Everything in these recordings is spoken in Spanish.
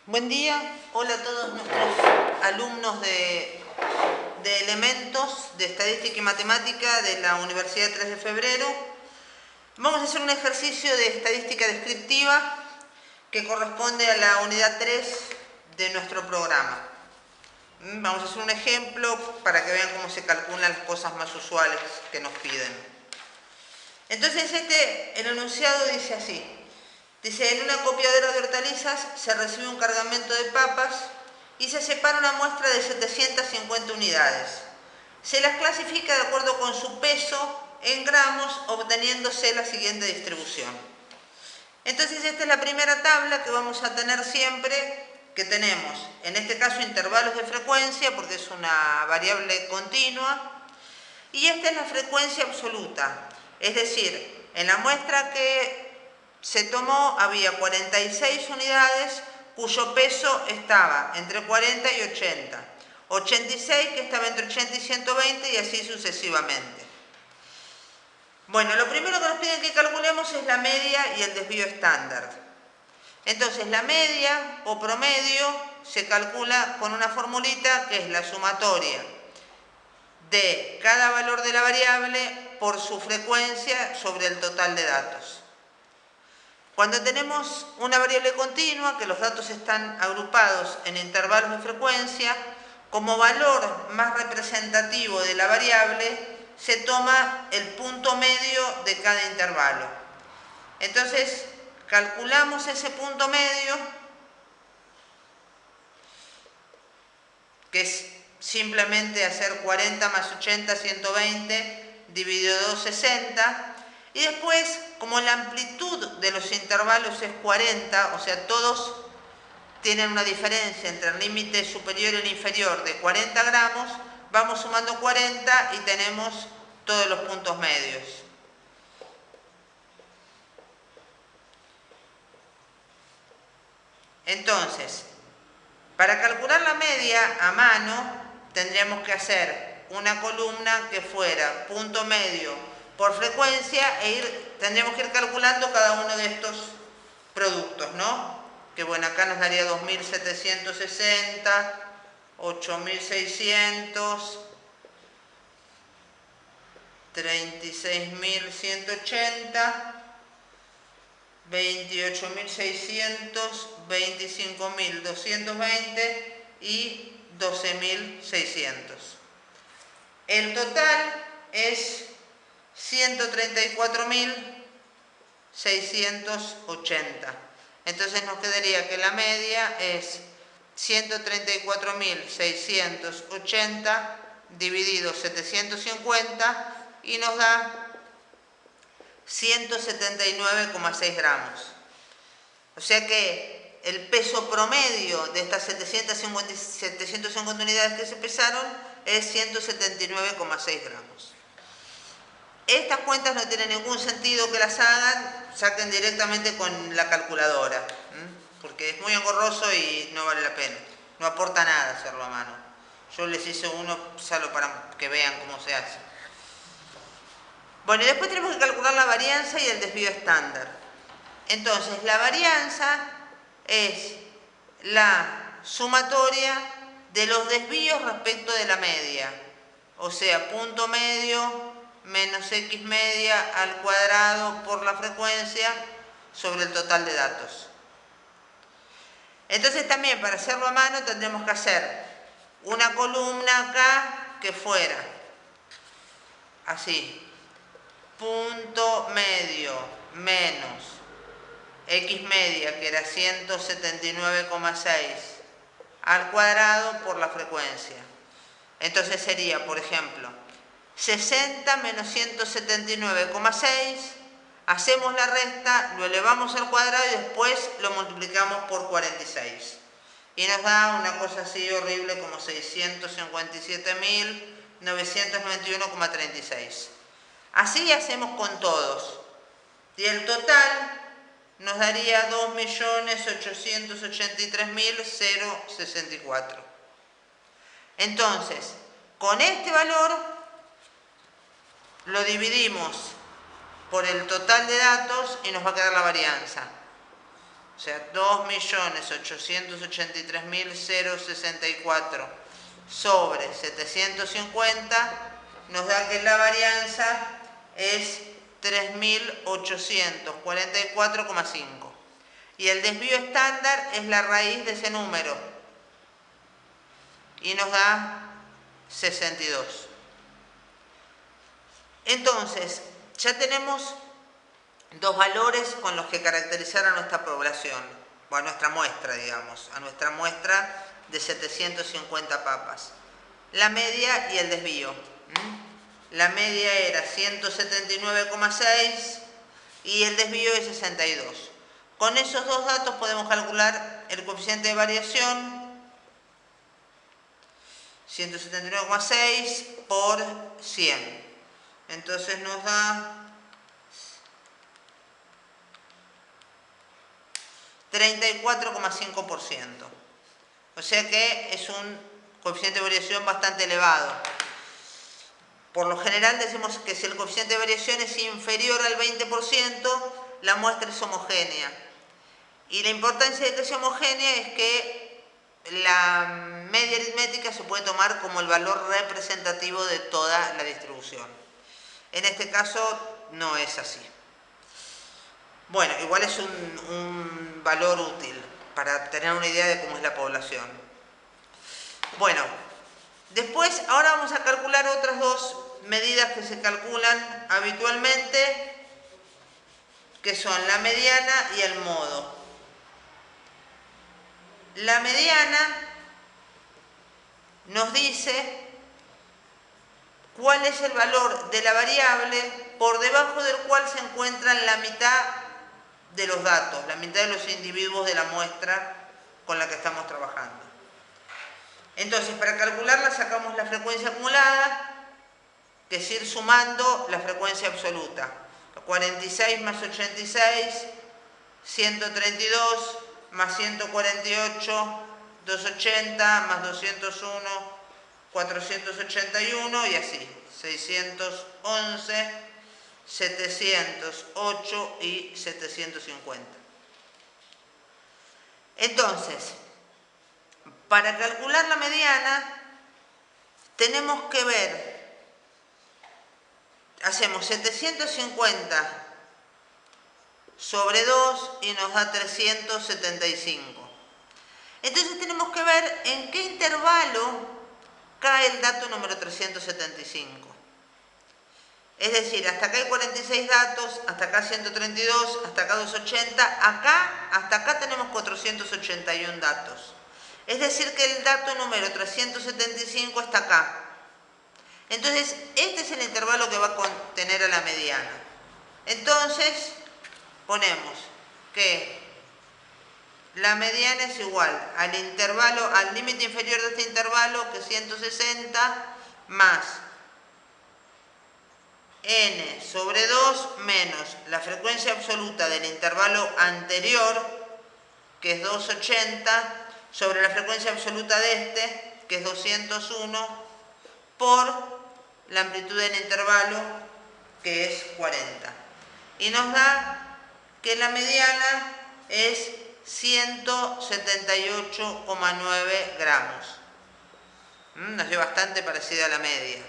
Buen día, hola a todos nuestros alumnos de elementos de estadística y matemática de la Universidad 3 de Febrero. Vamos a hacer un ejercicio de estadística descriptiva que corresponde a la unidad 3 de nuestro programa. Vamos a hacer un ejemplo para que vean cómo se calculan las cosas más usuales que nos piden. Entonces el enunciado dice así. Dice, en una copiadora de hortalizas se recibe un cargamento de papas y se separa una muestra de 750 unidades. Se las clasifica de acuerdo con su peso en gramos, obteniéndose la siguiente distribución. Entonces esta es la primera tabla que vamos a tener siempre, que tenemos, en este caso, intervalos de frecuencia, porque es una variable continua, y esta es la frecuencia absoluta, es decir, en la muestra que se tomó había 46 unidades cuyo peso estaba entre 40 y 80, 86 que estaba entre 80 y 120 y así sucesivamente. Bueno, lo primero que nos piden que calculemos es la media y el desvío estándar. Entonces la media o promedio se calcula con una formulita que es la sumatoria de cada valor de la variable por su frecuencia sobre el total de datos. Cuando tenemos una variable continua, que los datos están agrupados en intervalos de frecuencia, como valor más representativo de la variable, se toma el punto medio de cada intervalo. Entonces, calculamos ese punto medio, que es simplemente hacer 40 más 80, 120, dividido 2, 60, y después, como la amplitud de los intervalos es 40, o sea, todos tienen una diferencia entre el límite superior y el inferior de 40 gramos, vamos sumando 40 y tenemos todos los puntos medios. Entonces, para calcular la media a mano, tendríamos que hacer una columna que fuera punto medio por frecuencia tendríamos que ir calculando cada uno de estos productos, ¿no? Que bueno, acá nos daría 2.760, 8.600, 36.180, 28.600, 25.220 y 12.600. El total es 134.680. Entonces nos quedaría que la media es 134.680 dividido 750 y nos da 179,6 gramos. O sea que el peso promedio de estas 750 unidades que se pesaron es 179,6 gramos. Estas cuentas no tienen ningún sentido que las hagan, saquen directamente con la calculadora, porque es muy engorroso y no vale la pena. No aporta nada hacerlo a mano. Yo les hice uno solo para que vean cómo se hace. Bueno, y después tenemos que calcular la varianza y el desvío estándar. Entonces, la varianza es la sumatoria de los desvíos respecto de la media. O sea, punto medio menos x media al cuadrado por la frecuencia sobre el total de datos. Entonces también para hacerlo a mano tendremos que hacer una columna acá que fuera así, punto medio menos x media, que era 179,6 al cuadrado por la frecuencia. Entonces sería, por ejemplo, 60 menos 179,6, hacemos la resta, lo elevamos al cuadrado y después lo multiplicamos por 46. Y nos da una cosa así horrible como 657.991,36. Así hacemos con todos. Y el total nos daría 2.883.064. Entonces, con este valor lo dividimos por el total de datos y nos va a quedar la varianza. O sea, 2.883.064 sobre 750 nos da que la varianza es 3.844,5. Y el desvío estándar es la raíz de ese número. Y nos da 62. Entonces, ya tenemos dos valores con los que caracterizar a nuestra población, o a nuestra muestra, digamos, a nuestra muestra de 750 papas. La media y el desvío. La media era 179,6 y el desvío es 62. Con esos dos datos podemos calcular el coeficiente de variación, 179,6 por 100. Entonces nos da 34,5%. O sea que es un coeficiente de variación bastante elevado. Por lo general decimos que si el coeficiente de variación es inferior al 20%, la muestra es homogénea. Y la importancia de que sea homogénea es que la media aritmética se puede tomar como el valor representativo de toda la distribución. En este caso no es así. Bueno, igual es un valor útil para tener una idea de cómo es la población. Bueno, después, ahora vamos a calcular otras dos medidas que se calculan habitualmente, que son la mediana y el modo. La mediana nos dice cuál es el valor de la variable por debajo del cual se encuentran la mitad de los datos, la mitad de los individuos de la muestra con la que estamos trabajando. Entonces, para calcularla sacamos la frecuencia acumulada, que es ir sumando la frecuencia absoluta. 46 más 86, 132 más 148, 280 más 201, 481 y así, 611, 708 y 750. Entonces, para calcular la mediana, tenemos que ver, hacemos 750 sobre 2 y nos da 375. Entonces tenemos que ver en qué intervalo cae el dato número 375. Es decir, hasta acá hay 46 datos, hasta acá 132, hasta acá 280, hasta acá tenemos 481 datos. Es decir, que el dato número 375 está acá. Entonces, este es el intervalo que va a contener a la mediana. Entonces, ponemos que la mediana es igual al intervalo, al límite inferior de este intervalo, que es 160, más n sobre 2 menos la frecuencia absoluta del intervalo anterior, que es 280, sobre la frecuencia absoluta de este, que es 201, por la amplitud del intervalo, que es 40. Y nos da que la mediana es 178,9 gramos. Nos dio bastante parecida a la media.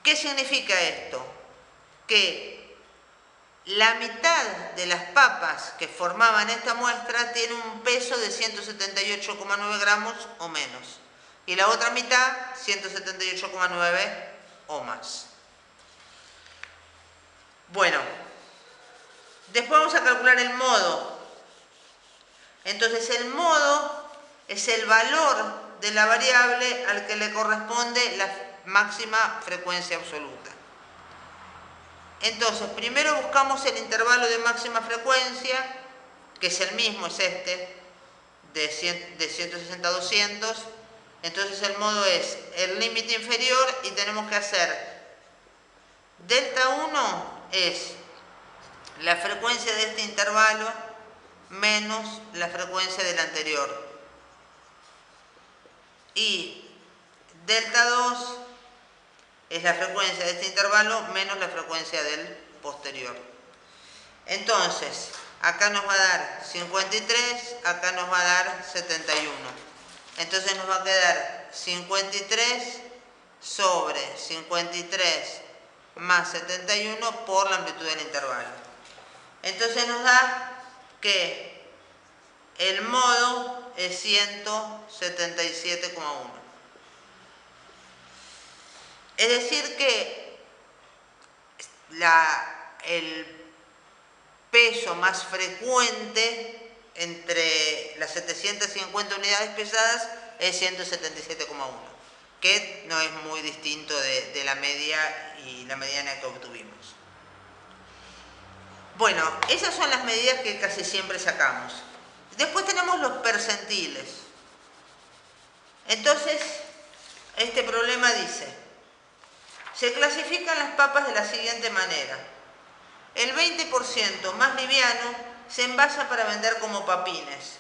¿Qué significa esto? Que la mitad de las papas que formaban esta muestra tiene un peso de 178,9 gramos o menos. Y la otra mitad, 178,9 o más. Bueno, después vamos a calcular el modo. Entonces el modo es el valor de la variable al que le corresponde la máxima frecuencia absoluta. Entonces, primero buscamos el intervalo de máxima frecuencia, que es el mismo, es este, de 160 a 200. Entonces el modo es el límite inferior y tenemos que hacer delta 1 es la frecuencia de este intervalo menos la frecuencia del anterior. Y delta 2 es la frecuencia de este intervalo menos la frecuencia del posterior. Entonces, acá nos va a dar 53, acá nos va a dar 71. Entonces nos va a quedar 53 sobre 53 más 71 por la amplitud del intervalo. Entonces nos da que el modo es 177,1. Es decir que el peso más frecuente entre las 750 unidades pesadas es 177,1, que no es muy distinto de la media y la mediana que obtuvimos. Bueno, esas son las medidas que casi siempre sacamos. Después tenemos los percentiles. Entonces, este problema dice: se clasifican las papas de la siguiente manera. El 20% más liviano se envasa para vender como papines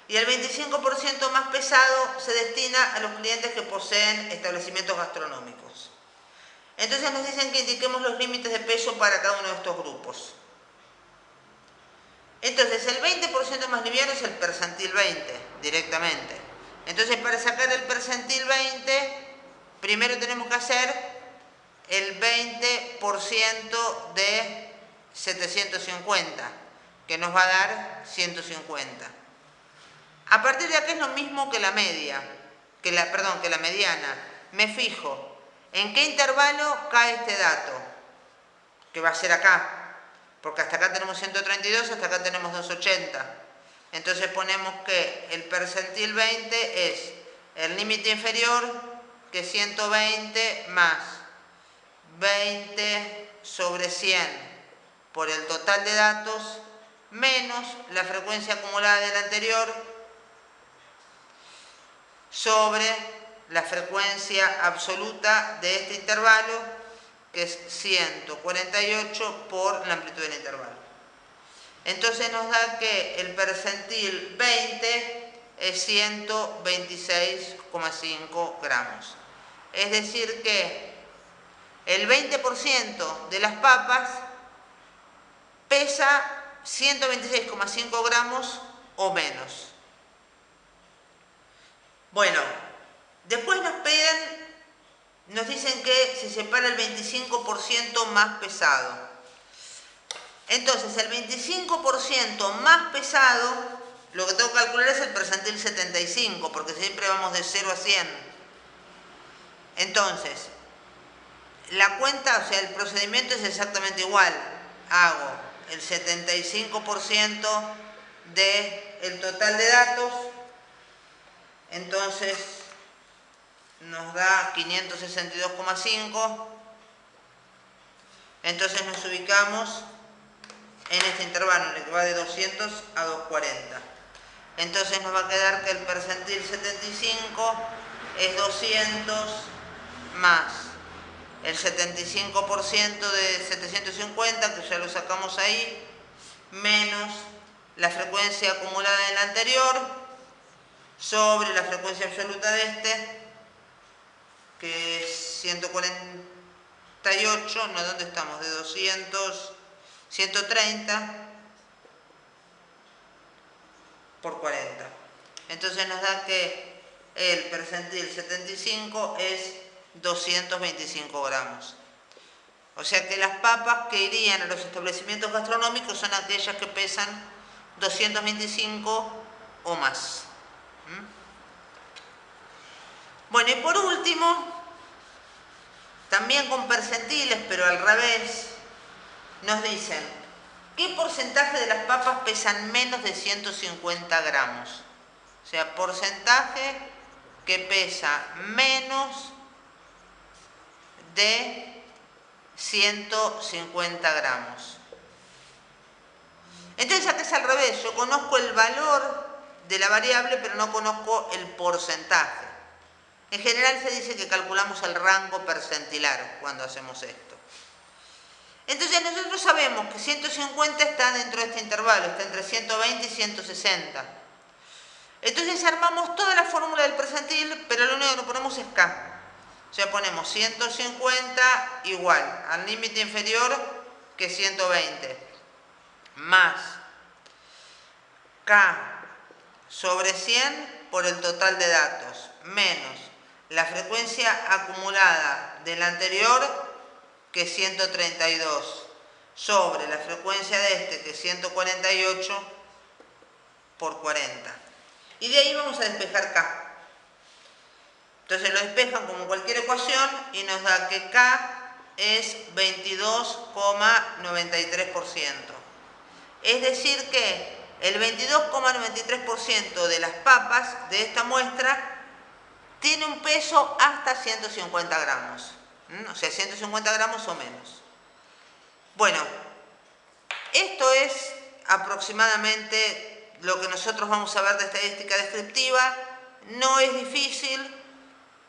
y el 25% más pesado se destina a los clientes que poseen establecimientos gastronómicos. Entonces nos dicen que indiquemos los límites de peso para cada uno de estos grupos. Entonces el 20% más liviano es el percentil 20 directamente. Entonces para sacar el percentil 20, primero tenemos que hacer el 20% de 750, que nos va a dar 150. A partir de aquí es lo mismo que la media, que la mediana. Me fijo en qué intervalo cae este dato, que va a ser acá, porque hasta acá tenemos 132, hasta acá tenemos 280. Entonces ponemos que el percentil 20 es el límite inferior, que es 120 más 20 sobre 100 por el total de datos, menos la frecuencia acumulada del anterior sobre la frecuencia absoluta de este intervalo, que es 148 por la amplitud del intervalo. Entonces nos da que el percentil 20 es 126,5 gramos. Es decir que el 20% de las papas pesa 126,5 gramos o menos. Bueno, después nos dicen que se separa el 25% más pesado. Entonces, el 25% más pesado, lo que tengo que calcular es el percentil 75, porque siempre vamos de 0 a 100. Entonces, la cuenta, o sea, el procedimiento es exactamente igual. Hago el 75% del total de datos, entonces nos da 562,5. Entonces nos ubicamos en este intervalo, en el que va de 200 a 240. Entonces nos va a quedar que el percentil 75 es 200 más el 75% de 750, que ya lo sacamos ahí, menos la frecuencia acumulada del anterior, sobre la frecuencia absoluta de este, que es 148, ¿no? ¿Dónde estamos? De 200, 130 por 40. Entonces nos da que el percentil 75 es 225 gramos. O sea que las papas que irían a los establecimientos gastronómicos son aquellas que pesan 225 o más. Bueno, y por último, también con percentiles, pero al revés, nos dicen qué porcentaje de las papas pesan menos de 150 gramos. O sea, porcentaje que pesa menos de 150 gramos. Entonces acá es al revés, yo conozco el valor de la variable, pero no conozco el porcentaje. En general se dice que calculamos el rango percentilar cuando hacemos esto. Entonces nosotros sabemos que 150 está dentro de este intervalo, está entre 120 y 160. Entonces armamos toda la fórmula del percentil, pero lo único que no ponemos es K. O sea, ponemos 150 igual al límite inferior que 120, más K sobre 100 por el total de datos, menos la frecuencia acumulada del anterior, que es 132, sobre la frecuencia de este, que es 148, por 40. Y de ahí vamos a despejar K. Entonces lo despejan como cualquier ecuación y nos da que K es 22,93%. Es decir que el 22,93% de las papas de esta muestra tiene un peso hasta 150 gramos. O sea, 150 gramos o menos. Bueno, esto es aproximadamente lo que nosotros vamos a ver de estadística descriptiva. No es difícil.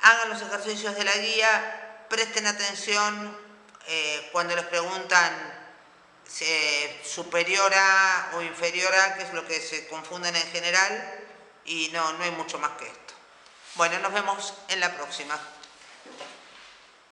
Hagan los ejercicios de la guía, presten atención cuando les preguntan superior a o inferior a, que es lo que se confunden en general, y no hay mucho más que esto. Bueno, nos vemos en la próxima.